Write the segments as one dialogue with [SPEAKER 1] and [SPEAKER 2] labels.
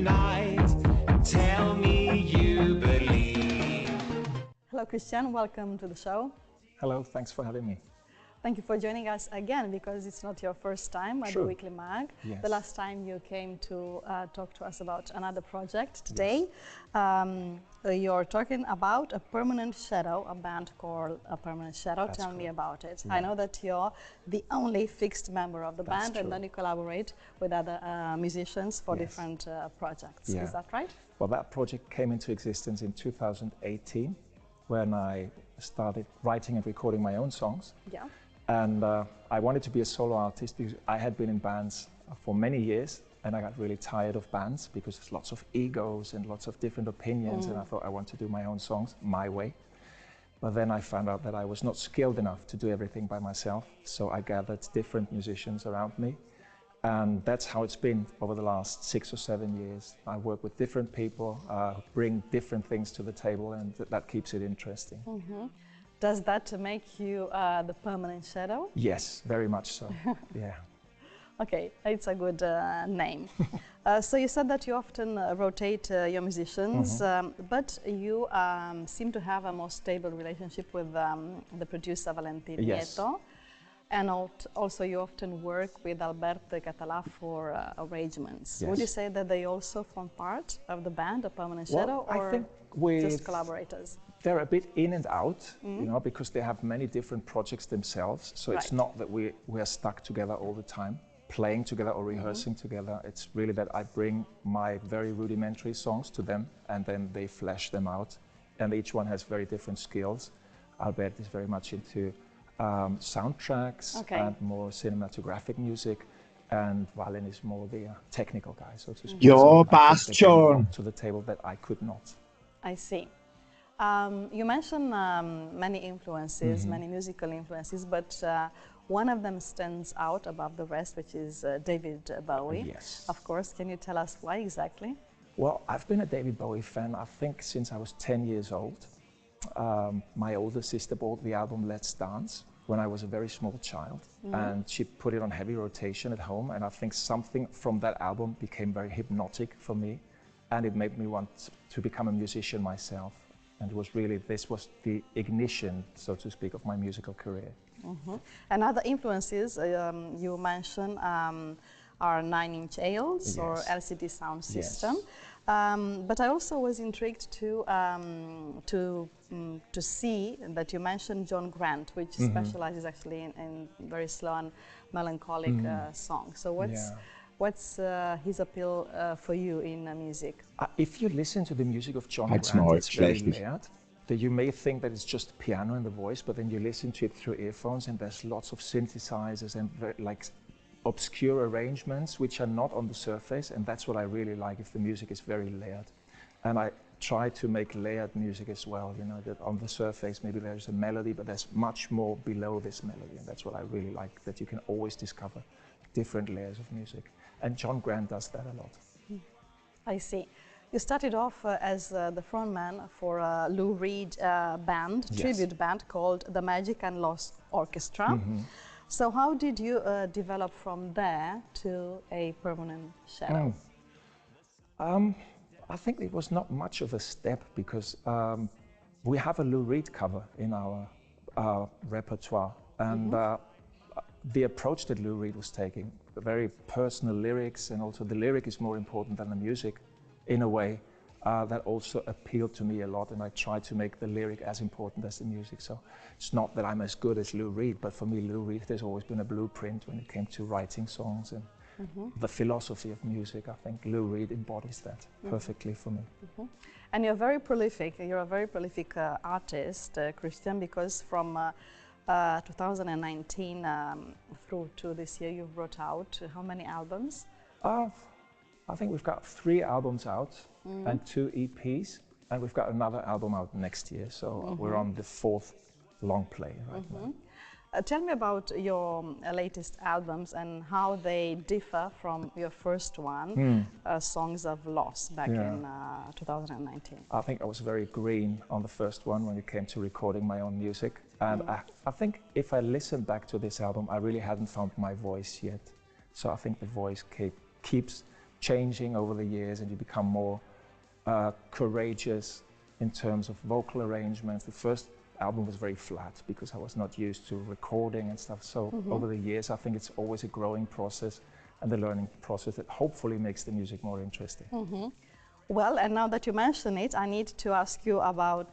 [SPEAKER 1] tonight. Tell me you believe.
[SPEAKER 2] Hello, Christian. Welcome to the show.
[SPEAKER 3] Hello, thanks for having me.
[SPEAKER 2] Thank you for joining us again, because it's not your first time at the Weekly Mag.
[SPEAKER 3] Yes.
[SPEAKER 2] The last time you came to talk to us about another project. Today, you're talking about A Permanent Shadow, a band called A Permanent Shadow.
[SPEAKER 3] That's
[SPEAKER 2] Tell
[SPEAKER 3] correct.
[SPEAKER 2] me about it.
[SPEAKER 3] Yeah.
[SPEAKER 2] I know that you're the only fixed member of the
[SPEAKER 3] That's
[SPEAKER 2] band,
[SPEAKER 3] true.
[SPEAKER 2] and then you collaborate with other musicians for
[SPEAKER 3] Yes.
[SPEAKER 2] different projects.
[SPEAKER 3] Yeah.
[SPEAKER 2] Is that right?
[SPEAKER 3] Well, that project came into existence in 2018 when I started writing and recording my own songs.
[SPEAKER 2] Yeah.
[SPEAKER 3] And I wanted to be a solo artist because I had been in bands for many years, and I got really tired of bands because there's lots of egos and lots of different opinions, and I thought I want to do my own songs my way. But then I found out that I was not skilled enough to do everything by myself, so I gathered different musicians around me, and that's how it's been over the last 6 or 7 years. I work with different people, bring different things to the table, and that keeps it interesting.
[SPEAKER 2] Mm-hmm. Does that make you the permanent shadow?
[SPEAKER 3] Yes, very much so. Yeah.
[SPEAKER 2] Okay, it's a good name. So you said that you often rotate your musicians, but you seem to have a more stable relationship with the producer Valentin
[SPEAKER 3] Yes.
[SPEAKER 2] Nieto, and also you often work with Alberto Català for arrangements.
[SPEAKER 3] Yes.
[SPEAKER 2] Would you say that they also form part of the band, A Permanent Shadow,
[SPEAKER 3] Well,
[SPEAKER 2] or
[SPEAKER 3] I think
[SPEAKER 2] just collaborators?
[SPEAKER 3] they're a bit in and out, you know, because they have many different projects themselves. So it's
[SPEAKER 2] Right.
[SPEAKER 3] not that we are stuck together all the time, playing together or rehearsing together. It's really that I bring my very rudimentary songs to them, and then they flesh them out. And each one has very different skills. Albert is very much into soundtracks and more cinematographic music. And Valen is more the technical guy, so to speak.
[SPEAKER 4] Your
[SPEAKER 3] So I think they bring a
[SPEAKER 4] bastion.
[SPEAKER 3] lot to the table that I could not.
[SPEAKER 2] I see. You mentioned many influences, many musical influences, but one of them stands out above the rest, which is David Bowie.
[SPEAKER 3] Yes.
[SPEAKER 2] Of course. Can you tell us why exactly?
[SPEAKER 3] Well, I've been a David Bowie fan, I think, since I was 10 years old. My older sister bought the album Let's Dance when I was a very small child, and she put it on heavy rotation at home, and I think something from that album became very hypnotic for me, and it made me want to become a musician myself. And it was really, this was the ignition, so to speak, of my musical career.
[SPEAKER 2] And other influences you mentioned are 9 Inch Nails or
[SPEAKER 3] Yes.
[SPEAKER 2] LCD Sound
[SPEAKER 3] Yes.
[SPEAKER 2] System. But I also was intrigued to see that you mentioned John Grant, which specializes actually in very slow and melancholic songs. So what's his appeal for you in music?
[SPEAKER 3] If you listen to the music of John
[SPEAKER 4] Halt's
[SPEAKER 3] Grant,
[SPEAKER 4] Maul,
[SPEAKER 3] it's very
[SPEAKER 4] schlecht.
[SPEAKER 3] layered. That you may think that it's just piano and the voice, but then you listen to it through earphones, and there's lots of synthesizers and like obscure arrangements which are not on the surface, and that's what I really like, if the music is very layered. And I try to make layered music as well, you know, that on the surface maybe there's a melody, but there's much more below this melody, and that's what I really like, that you can always discover different layers of music. And John Grant does that a lot.
[SPEAKER 2] I see. You started off as the frontman for a Lou Reed band,
[SPEAKER 3] Yes.
[SPEAKER 2] tribute band called the Magic and Lost Orchestra. So how did you develop from there to A Permanent Shadow?
[SPEAKER 3] I think it was not much of a step, because we have a Lou Reed cover in our repertoire, and the approach that Lou Reed was taking, the very personal lyrics, and also the lyric is more important than the music in a way, that also appealed to me a lot, and I tried to make the lyric as important as the music. So it's not that I'm as good as Lou Reed, but for me Lou Reed, there's always been a blueprint when it came to writing songs and the philosophy of music. I think Lou Reed embodies that perfectly for me.
[SPEAKER 2] And you're very prolific. You're a very prolific artist, Christian, because from 2019 through to this year, you've brought out how many albums?
[SPEAKER 3] I think we've got 3 albums out and 2 EPs, and we've got another album out next year. So we're on the 4th long play right now.
[SPEAKER 2] Tell me about your latest albums and how they differ from your first one, Songs of Loss, back in 2019.
[SPEAKER 3] I think I was very green on the first one when it came to recording my own music. And I think if I listen back to this album, I really hadn't found my voice yet. So I think the voice keeps changing over the years, and you become more courageous in terms of vocal arrangements. The first album was very flat because I was not used to recording and stuff. So over the years, I think it's always a growing process and the learning process that hopefully makes the music more interesting.
[SPEAKER 2] Well, and now that you mention it, I need to ask you about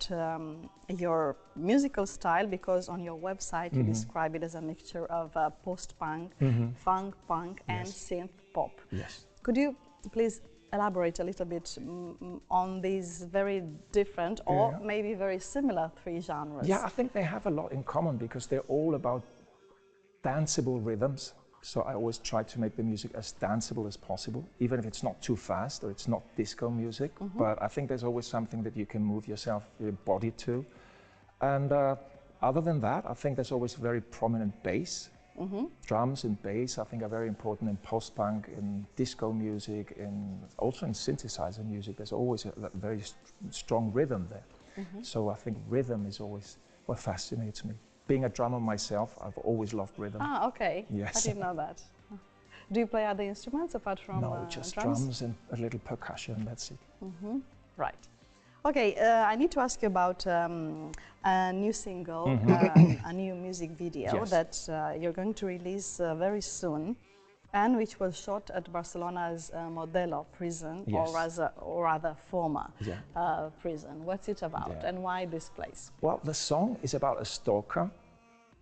[SPEAKER 2] your musical style, because on your website you describe it as a mixture of post-punk, funk, punk, and synth pop.
[SPEAKER 3] Yes.
[SPEAKER 2] Could you please elaborate a little bit on these very different or maybe very similar three genres?
[SPEAKER 3] Yeah, I think they have a lot in common because they're all about danceable rhythms. So I always try to make the music as danceable as possible, even if it's not too fast or it's not disco music. But I think there's always something that you can move yourself, your body to. And other than that, I think there's always very prominent bass. Drums and bass, I think, are very important in post-punk, in disco music, also in synthesizer music. There's always a very strong rhythm there. So I think rhythm is always what fascinates me. Being a drummer myself, I've always loved rhythm.
[SPEAKER 2] Ah, okay.
[SPEAKER 3] Yes.
[SPEAKER 2] I didn't know that. Do you play other instruments apart from
[SPEAKER 3] No, just drums and a little percussion, that's it.
[SPEAKER 2] Right. Okay, I need to ask you about a new single, a new music video that you're going to release very soon, and which was shot at Barcelona's Modelo prison, or rather former prison. What's it about, and why this place?
[SPEAKER 3] Well, the song is about a stalker,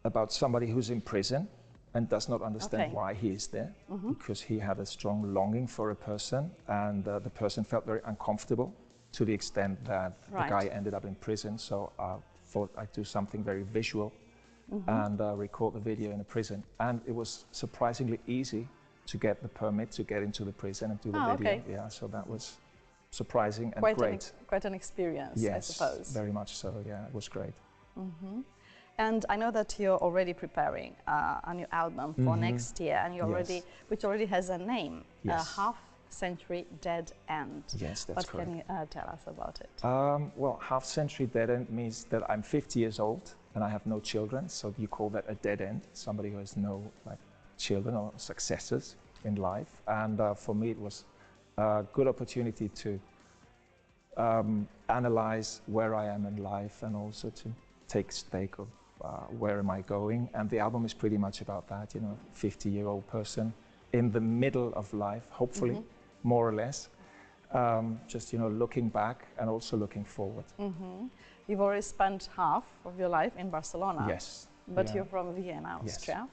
[SPEAKER 3] about somebody who's in prison and does not understand why he is there, because he had a strong longing for a person, and the person felt very uncomfortable to the extent that the guy ended up in prison. So I thought I'd do something very visual and record the video in a prison. And it was surprisingly easy to get the permit to get into the prison and do the video. Yeah, so that was surprising and great.
[SPEAKER 2] Quite an experience, I suppose.
[SPEAKER 3] Yes, very much so. Yeah, it was great.
[SPEAKER 2] And I know that you're already preparing a new album for next year, and which already has a name, Half-Century Dead End.
[SPEAKER 3] Yes, that's correct.
[SPEAKER 2] What can you tell us about it?
[SPEAKER 3] Well, half-century dead end means that I'm 50 years old and I have no children, so you call that a dead end, somebody who has no children or successors in life. And for me, it was a good opportunity to analyze where I am in life and also to take stock of where am I going. And the album is pretty much about that, 50-year-old person in the middle of life, hopefully, more or less. Just, looking back and also looking forward.
[SPEAKER 2] You've already spent half of your life in Barcelona.
[SPEAKER 3] Yes.
[SPEAKER 2] But you're from Vienna, Austria.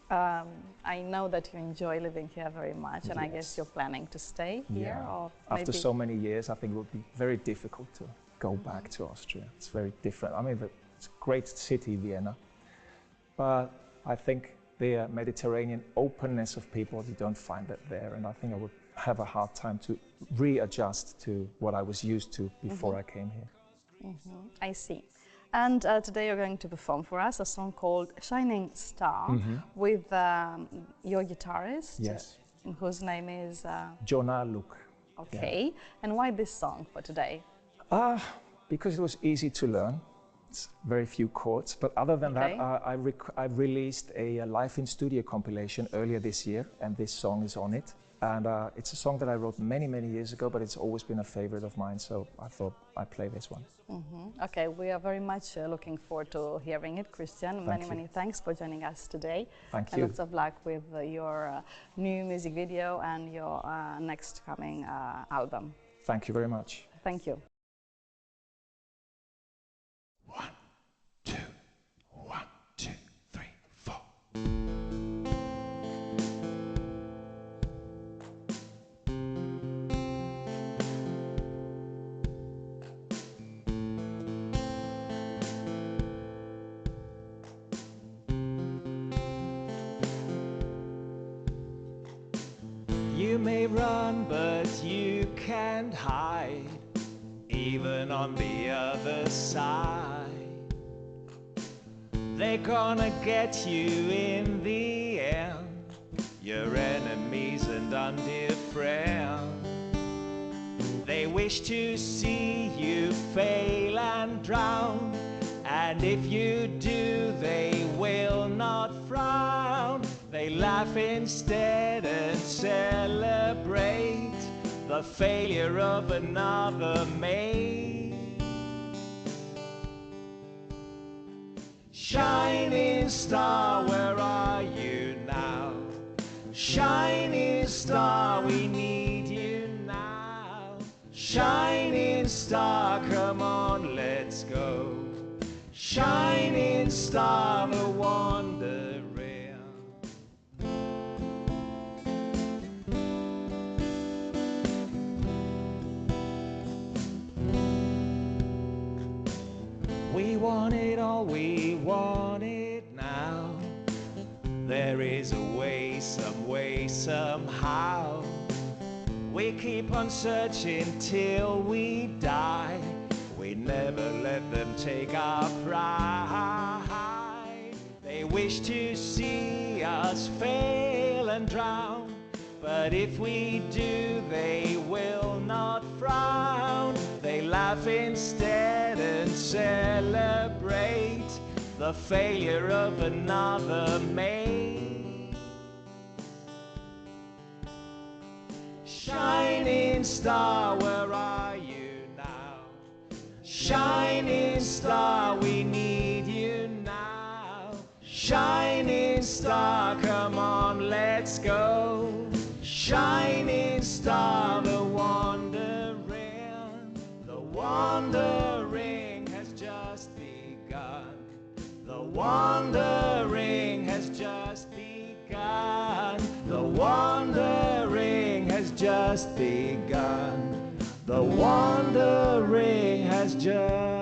[SPEAKER 2] I know that you enjoy living here very much, and I guess you're planning to stay here? Or
[SPEAKER 3] after so many years, I think it would be very difficult to go back to Austria. It's very different. I mean, it's a great city, Vienna, but I think the Mediterranean openness of people, you don't find that there, and I think I would have a hard time to readjust to what I was used to before I came here.
[SPEAKER 2] I see. And today you're going to perform for us a song called Shining Star with your guitarist, whose name is
[SPEAKER 3] Jonah.
[SPEAKER 2] Okay, and why this song for today?
[SPEAKER 3] Because it was easy to learn. It's very few chords, but other than that, I released a Live in Studio compilation earlier this year, and this song is on it. And it's a song that I wrote many, many years ago, but it's always been a favorite of mine, so I thought I'd play this one.
[SPEAKER 2] Okay, we are very much looking forward to hearing it, Christian. Many thanks for joining us today.
[SPEAKER 3] Thank you.
[SPEAKER 2] And lots of luck with your new music video and your next coming album.
[SPEAKER 3] Thank you very much.
[SPEAKER 2] Thank you.
[SPEAKER 3] 1, 2, 1, 2, 3, 4.
[SPEAKER 1] You may run, but you can't hide, even on the other side. They're gonna get you in the end, your enemies and undear friends. They wish to see you fail and drown, and if you do, they will not frown. They laugh instead and celebrate the failure of another mate. Shining star, where are you now? Shining star, we need you now. Shining star, come on, let's go. Shining star, the wandering. We want it all, we want it now. There is a way, some way, somehow. We keep on searching till we die. We never let them take our pride. They wish to see us fail and drown, but if we do, they will not frown. They laugh instead and celebrate the failure of another mate. Shining star, where are you now? Shining star, we need you now. Shining star, come on, let's go. Shining star, the wandering. The wandering has just begun. The wandering has just begun. The wandering has just begun. The wandering has just